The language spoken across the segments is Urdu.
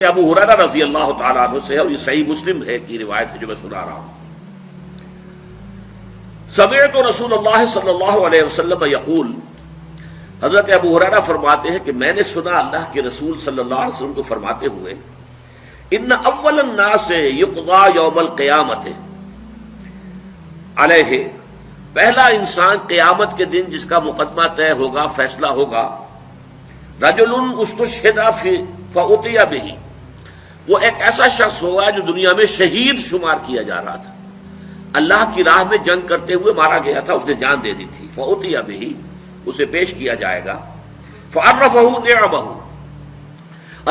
ابو ہریرہ رضی اللہ تعالیٰ عنہ سے ہے، اور یہ صحیح مسلم ہے کی روایت ہے جو میں سنا رہا ہوں۔ سمعت رسول اللہ صلی اللہ علیہ وسلم یقول، حضرت ابو ہریرہ فرماتے ہیں کہ میں نے سنا اللہ کے رسول صلی اللہ علیہ وسلم کو فرماتے ہوئے، ان اول الناس یقضى یوم القیامت علیہ، پہلا انسان قیامت کے دن جس کا مقدمہ طے ہوگا، فیصلہ ہوگا، رجل استشہد فأتي به، وہ ایک ایسا شخص ہوگا جو دنیا میں شہید شمار کیا جا رہا تھا، اللہ کی راہ میں جنگ کرتے ہوئے مارا گیا تھا، اس نے جان دے دی تھی، فأتي به، اسے پیش کیا جائے گا، فعرفه نعمه،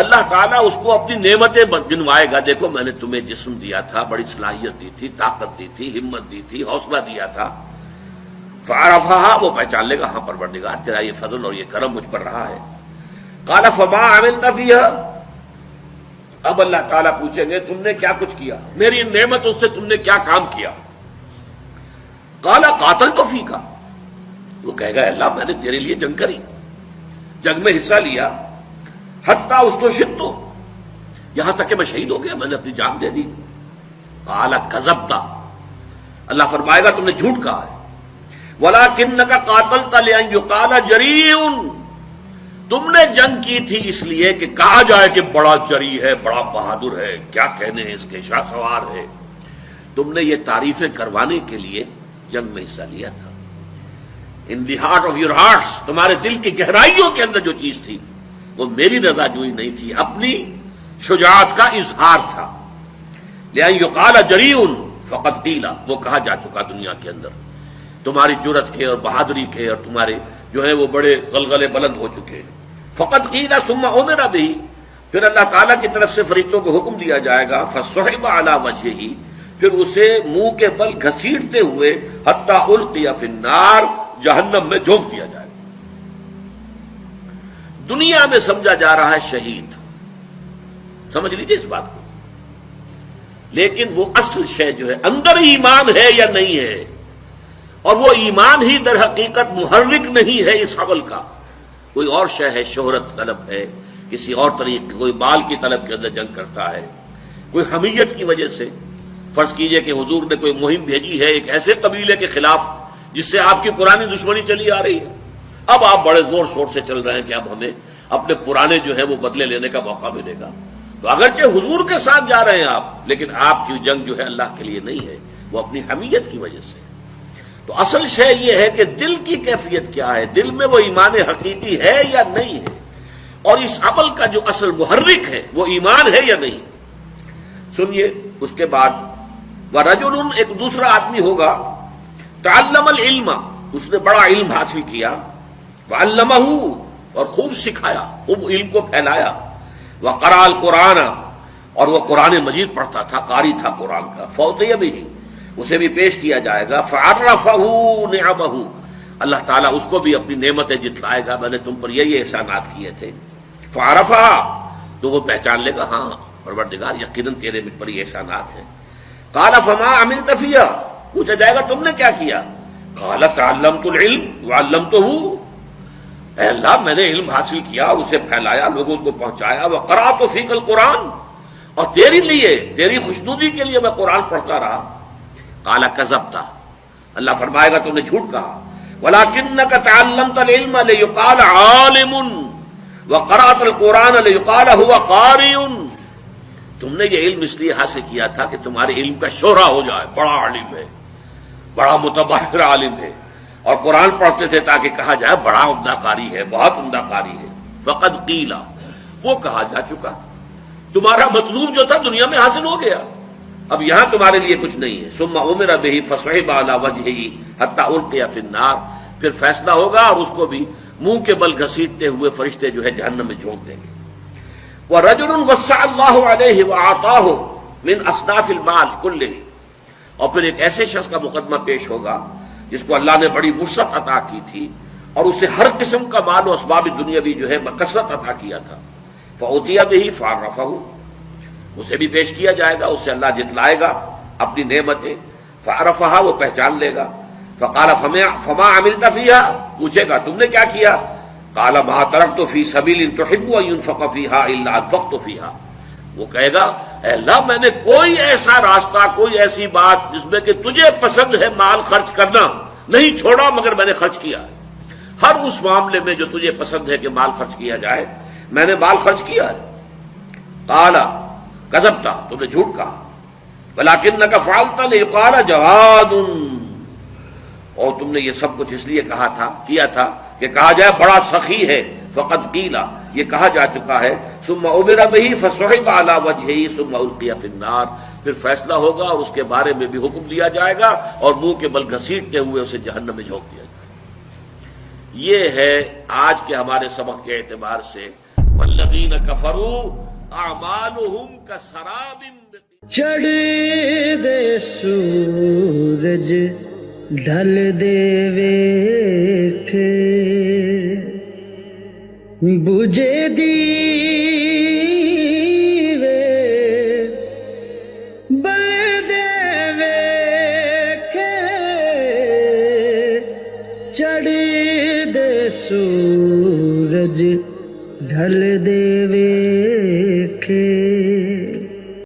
اللہ تعالیٰ اس کو اپنی نعمتیں گنوائے گا، دیکھو میں نے تمہیں جسم دیا تھا، بڑی صلاحیت دی تھی، طاقت دی تھی، ہمت دی تھی، حوصلہ دیا تھا، فعرفها، وہ پہچان لے گا، ہاں پروردگار تیرا یہ فضل اور یہ کرم مجھ پر رہا ہے۔ قال فما عملت فيها، اب اللہ تعالیٰ پوچھیں گے تم نے کیا کچھ کیا، میری نعمتوں سے تم نے کیا کام کیا؟ قال قاتلت فيك، وہ کہے گا اللہ میں نے تیرے لیے جنگ کری، جنگ میں حصہ لیا، حتی استشہدت، یہاں تک کہ میں شہید ہو گیا، میں نے اپنی جان دے دی۔ قال کذبت، اللہ فرمائے گا تم نے جھوٹ کہا ہے، ولکنک قاتلت لأن یقال جریء، تم نے جنگ کی تھی اس لیے کہ کہا جائے کہ بڑا جری ہے، بڑا بہادر ہے، کیا کہنے ہیں اس کے، شاہ سوار ہے، تم نے یہ تعریفیں کروانے کے لیے جنگ میں حصہ لیا تھا۔ In the heart of your hearts, تمہارے دل کی گہرائیوں کے اندر جو چیز تھی وہ میری رضا جوئی نہیں تھی، اپنی شجاعت کا اظہار تھا۔ لأن یقال جریء فقد قیل، وہ کہا جا چکا دنیا کے اندر، تمہاری جرأت کے اور بہادری کے اور تمہارے جو ہے وہ بڑے غلغلے بلند ہو چکے ہیں۔ فقط قیل ثم امر به، پھر اللہ تعالیٰ کی طرف سے فرشتوں کو حکم دیا جائے گا، فصحب علی وجہہ، پھر اسے منہ کے بل گھسیٹتے ہوئے حتی القی فی النار، جہنم میں جھونک دیا جائے گا۔ دنیا میں سمجھا جا رہا ہے شہید، سمجھ لیجیے اس بات کو، لیکن وہ اصل شے جو ہے اندر ایمان ہے یا نہیں ہے، اور وہ ایمان ہی در حقیقت محرک نہیں ہے اس عمل کا، کوئی اور شے ہے، شہرت طلب ہے، کسی اور طریقے، کوئی مال کی طلب کے اندر جنگ کرتا ہے، کوئی حمیت کی وجہ سے، فرض کیجئے کہ حضور نے کوئی مہم بھیجی ہے ایک ایسے قبیلے کے خلاف جس سے آپ کی پرانی دشمنی چلی آ رہی ہے، اب آپ بڑے زور شور سے چل رہے ہیں کہ اب ہمیں اپنے پرانے جو ہے وہ بدلے لینے کا موقع ملے گا، تو اگرچہ حضور کے ساتھ جا رہے ہیں آپ، لیکن آپ کی جنگ جو ہے اللہ کے لیے نہیں ہے، وہ اپنی حمیت کی وجہ سے۔ تو اصل شے یہ ہے کہ دل کی کیفیت کیا ہے، دل میں وہ ایمان حقیقی ہے یا نہیں ہے، اور اس عمل کا جو اصل محرک ہے وہ ایمان ہے یا نہیں۔ سنیے اس کے بعد، وَرَجُلٌ، ایک دوسرا آدمی ہوگا، تعلم العلم، اس نے بڑا علم حاصل کیا، وعلمہ، اور خوب سکھایا، خوب علم کو پھیلایا، وقرأ القرآن، اور وہ قرآن مجید پڑھتا تھا، قاری تھا قرآن کا، فأتي به، اسے بھی پیش کیا جائے گا، فعرفہ نعمہ، اللہ تعالیٰ اس کو بھی اپنی نعمتیں جتلائے گا، میں نے تم پر یہی احسانات کیے تھے، فعرفہ، تو وہ پہچان لے گا، ہاں پروردگار یقیناً تیرے مجھ پر یہ احسانات ہیں۔ قال فما عملت فیہا، پوچھا جائے گا تم نے کیا کیا؟ قال تعلمت العلم وعلمتہ، اے اللہ میں نے علم حاصل کیا، اسے پھیلایا، لوگوں کو پہنچایا، وقرأت فیک القرآن، اور تیرے لیے، تیری خوشنودی کے لیے میں قرآن پڑھتا رہا۔ قال کذبت، اللہ فرمائے گا تم نے جھوٹ کہا، ولکنک تعلمت العلم لیقال عالم وقرأت القرآن لیقال هو قاری، تم نے یہ علم اس لیے حاصل کیا تھا کہ تمہارے علم کا شہرہ ہو جائے، بڑا عالم ہے، بڑا متبحر عالم ہے، اور قرآن پڑھتے تھے تاکہ کہا جائے بڑا عمدہ قاری ہے، بہت عمدہ قاری ہے۔ فقد قیل، وہ کہا جا چکا، تمہارا مطلوب جو تھا دنیا میں حاصل ہو گیا، اب یہاں تمہارے لیے کچھ نہیں ہے۔ ثم امر به فصحب علی وجهه حتى القي في النار، پھر فیصلہ ہوگا اور اس کو بھی منہ کے بل گھسیٹتے ہوئے فرشتے جو ہے جہنم میں جھونک دیں گے۔ ورجل وسع اللہ علیہ واعطاه من اصناف المال كله، اور پھر ایک ایسے شخص کا مقدمہ پیش ہوگا جس کو اللہ نے بڑی وسعت عطا کی تھی اور اسے ہر قسم کا مال و اسباب دنیاوی جو ہے بکثرت عطا کیا تھا، فأتي به فعرفه، اسے بھی پیش کیا جائے گا، اسے اللہ جتلائے گا اپنی نعمتیں، فعرفها، وہ پہچان لے گا، فقال فما عملت فيها، پوچھے گا تم نے کیا کیا؟ قال ما ترکت فی سبیل تحب ان ينفق فیہا الا انفقت فیہا، وہ کہے گا اے اللہ میں نے کوئی ایسا راستہ کوئی ایسی بات جس میں کہ تجھے پسند ہے مال خرچ کرنا نہیں چھوڑا مگر میں نے خرچ کیا ہے. ہر اس معاملے میں جو تجھے پسند ہے کہ مال خرچ کیا جائے میں نے مال خرچ کیا ہے. قال کذبت تم نے جھوٹ کہا ولکنک فعلت لیقال جواد اور تم نے یہ سب کچھ اس لیے کیا تھا کہ کہا جائے بڑا سخی ہے. فقد قیل یہ کہا جا چکا ہے. ثم امر به فصحب على وجهه ثم القي في النار پھر فیصلہ ہوگا اور اس کے بارے میں بھی حکم دیا جائے گا اور منہ کے بل گھسیٹتے ہوئے اسے جہنم میں جھونک دیا جائے گا. یہ ہے آج کے ہمارے سبق کے اعتبار سے والذین کفروا اعمالهم کسراب چڑھ دے سورج ڈھل دے ویکھ بجے دیوے بل دے ویکھ چڑھ دے سورج ڈھل دے ویکھ